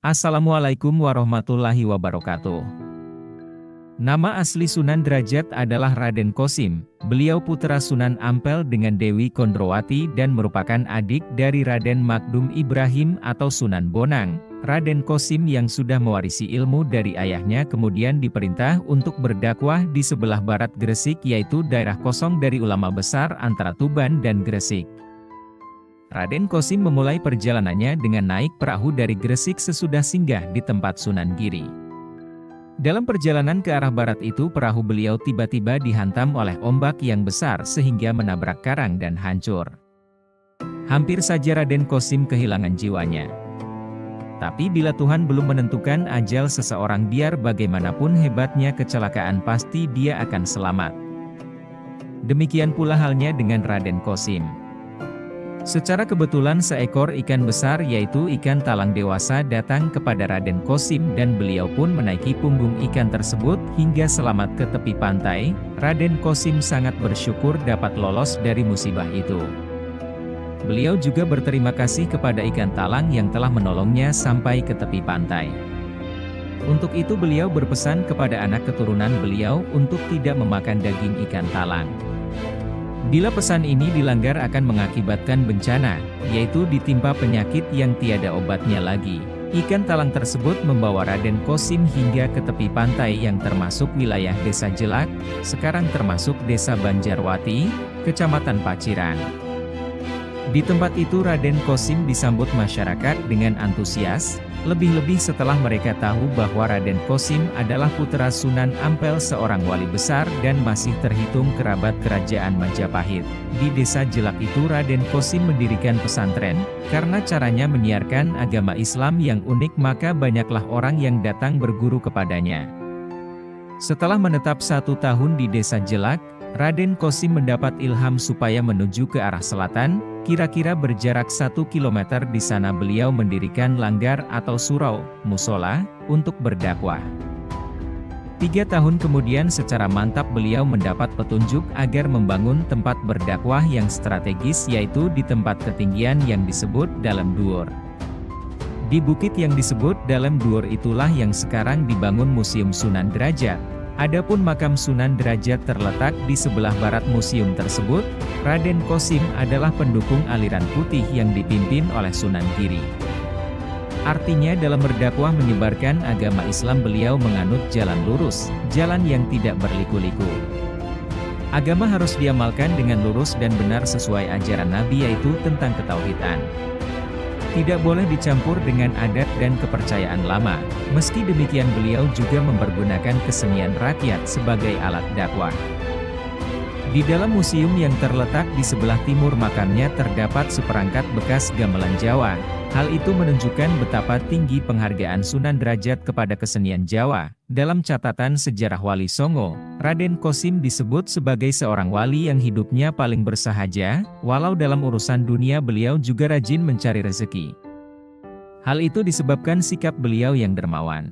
Assalamualaikum warahmatullahi wabarakatuh. Nama asli Sunan Derajat adalah Raden Kosim. Beliau putra Sunan Ampel dengan Dewi Kondrowati dan merupakan adik dari Raden Magdum Ibrahim atau Sunan Bonang. Raden Kosim yang sudah mewarisi ilmu dari ayahnya kemudian diperintah untuk berdakwah di sebelah barat Gresik, yaitu daerah kosong dari ulama besar antara Tuban dan Gresik. Raden Kosim memulai perjalanannya dengan naik perahu dari Gresik sesudah singgah di tempat Sunan Giri. Dalam perjalanan ke arah barat itu, perahu beliau tiba-tiba dihantam oleh ombak yang besar sehingga menabrak karang dan hancur. Hampir saja Raden Kosim kehilangan jiwanya. Tapi bila Tuhan belum menentukan ajal seseorang, biar bagaimanapun hebatnya kecelakaan pasti dia akan selamat. Demikian pula halnya dengan Raden Kosim. Secara kebetulan seekor ikan besar yaitu ikan talang dewasa datang kepada Raden Kosim dan beliau pun menaiki punggung ikan tersebut hingga selamat ke tepi pantai. Raden Kosim sangat bersyukur dapat lolos dari musibah itu. Beliau juga berterima kasih kepada ikan talang yang telah menolongnya sampai ke tepi pantai. Untuk itu beliau berpesan kepada anak keturunan beliau untuk tidak memakan daging ikan talang. Bila pesan ini dilanggar akan mengakibatkan bencana, yaitu ditimpa penyakit yang tiada obatnya lagi. Ikan talang tersebut membawa Raden Kosim hingga ke tepi pantai yang termasuk wilayah Desa Jelak, sekarang termasuk Desa Banjarwati, Kecamatan Paciran. Di tempat itu Raden Kosim disambut masyarakat dengan antusias, lebih-lebih setelah mereka tahu bahwa Raden Kosim adalah putra Sunan Ampel, seorang wali besar dan masih terhitung kerabat kerajaan Majapahit. Di Desa Jelak itu Raden Kosim mendirikan pesantren. Karena caranya menyiarkan agama Islam yang unik, maka banyaklah orang yang datang berguru kepadanya. Setelah menetap 1 tahun di Desa Jelak, Raden Kosim mendapat ilham supaya menuju ke arah selatan, kira-kira berjarak 1 kilometer. Di sana beliau mendirikan langgar atau surau, musola, untuk berdakwah. 3 tahun kemudian secara mantap beliau mendapat petunjuk agar membangun tempat berdakwah yang strategis, yaitu di tempat ketinggian yang disebut Dalam Duur. Di bukit yang disebut Dalam Duur itulah yang sekarang dibangun Museum Sunan Derajat. Adapun makam Sunan Derajat terletak di sebelah barat museum tersebut. Raden Kosim adalah pendukung aliran putih yang dipimpin oleh Sunan Giri. Artinya dalam berdakwah menyebarkan agama Islam beliau menganut jalan lurus, jalan yang tidak berliku-liku. Agama harus diamalkan dengan lurus dan benar sesuai ajaran Nabi, yaitu tentang ketauhidan. Tidak boleh dicampur dengan adat dan kepercayaan lama. Meski demikian beliau juga mempergunakan kesenian rakyat sebagai alat dakwah. Di dalam museum yang terletak di sebelah timur makamnya terdapat seperangkat bekas gamelan Jawa. Hal itu menunjukkan betapa tinggi penghargaan Sunan Derajat kepada kesenian Jawa. Dalam catatan sejarah Wali Songo, Raden Kosim disebut sebagai seorang wali yang hidupnya paling bersahaja, walau dalam urusan dunia beliau juga rajin mencari rezeki. Hal itu disebabkan sikap beliau yang dermawan.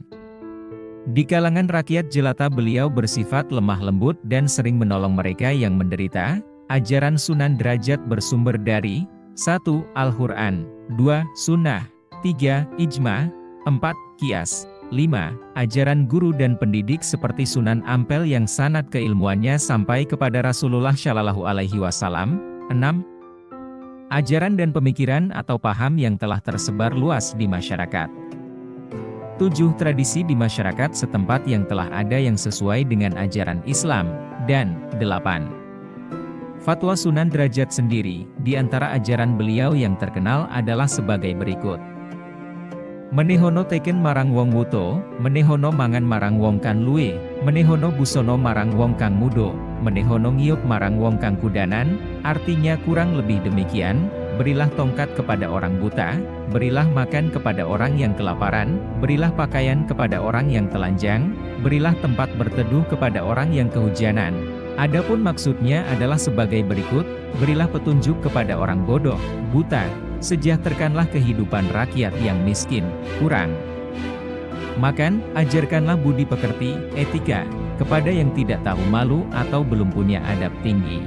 Di kalangan rakyat jelata beliau bersifat lemah lembut dan sering menolong mereka yang menderita. Ajaran Sunan Derajat bersumber dari 1. Al-Quran, 2. Sunnah, 3. Ijma, 4. Qiyas, 5. Ajaran guru dan pendidik seperti Sunan Ampel yang sanad keilmuannya sampai kepada Rasulullah Shallallahu Alaihi Wasallam. 6. Ajaran dan pemikiran atau paham yang telah tersebar luas di masyarakat. 7. Tradisi di masyarakat setempat yang telah ada yang sesuai dengan ajaran Islam. Dan 8. Fatwa Sunan Derajat sendiri. Di antara ajaran beliau yang terkenal adalah sebagai berikut. Menehono teken marang wong wuto, menehono mangan marang wong kan luwe, menehono busono marang wong kang mudo, menehono ngiyup marang wong kang kudanan. Artinya kurang lebih demikian, berilah tongkat kepada orang buta, berilah makan kepada orang yang kelaparan, berilah pakaian kepada orang yang telanjang, berilah tempat berteduh kepada orang yang kehujanan. Adapun maksudnya adalah sebagai berikut, berilah petunjuk kepada orang bodoh, buta, sejahterakanlah kehidupan rakyat yang miskin, kurang makan, ajarkanlah budi pekerti, etika, kepada yang tidak tahu malu atau belum punya adab tinggi.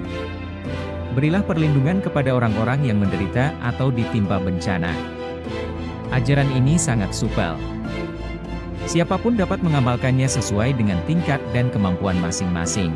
Berilah perlindungan kepada orang-orang yang menderita atau ditimpa bencana. Ajaran ini sangat supel. Siapapun dapat mengamalkannya sesuai dengan tingkat dan kemampuan masing-masing.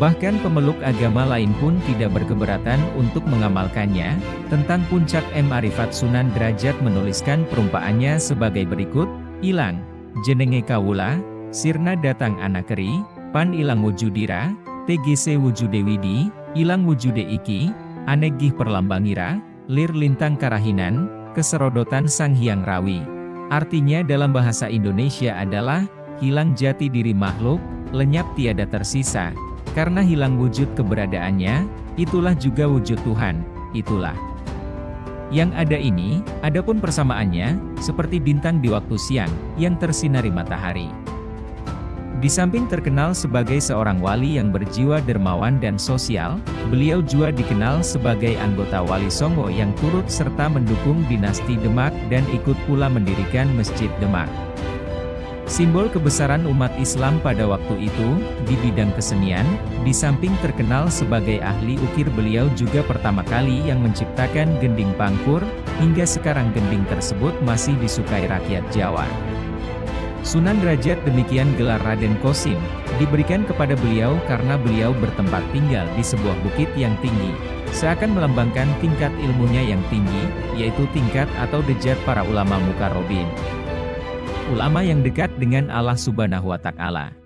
Bahkan pemeluk agama lain pun tidak berkeberatan untuk mengamalkannya. Tentang puncak Ma'rifat, Sunan Derajat menuliskan perumpaannya sebagai berikut, ilang, jenenge kawula, sirna datang anakeri, pan ilang wujudira, TGC wujude widi, ilang wujude iki, anegih perlambangira, lir lintang karahinan, keserodotan sang hyang rawi. Artinya dalam bahasa Indonesia adalah, hilang jati diri makhluk, lenyap tiada tersisa. Karena hilang wujud keberadaannya, itulah juga wujud Tuhan, itulah. Yang ada ini, adapun persamaannya, seperti bintang di waktu siang, yang tersinari matahari. Di samping terkenal sebagai seorang wali yang berjiwa dermawan dan sosial, beliau juga dikenal sebagai anggota Wali Songo yang turut serta mendukung dinasti Demak dan ikut pula mendirikan Masjid Demak. Simbol kebesaran umat Islam pada waktu itu, di bidang kesenian, di samping terkenal sebagai ahli ukir, beliau juga pertama kali yang menciptakan gending pangkur, hingga sekarang gending tersebut masih disukai rakyat Jawa. Sunan Derajat, demikian gelar Raden Kosim, diberikan kepada beliau karena beliau bertempat tinggal di sebuah bukit yang tinggi, seakan melambangkan tingkat ilmunya yang tinggi, yaitu tingkat atau derajat para ulama mukarrabin. Ulama yang dekat dengan Allah Subhanahu wa Ta'ala.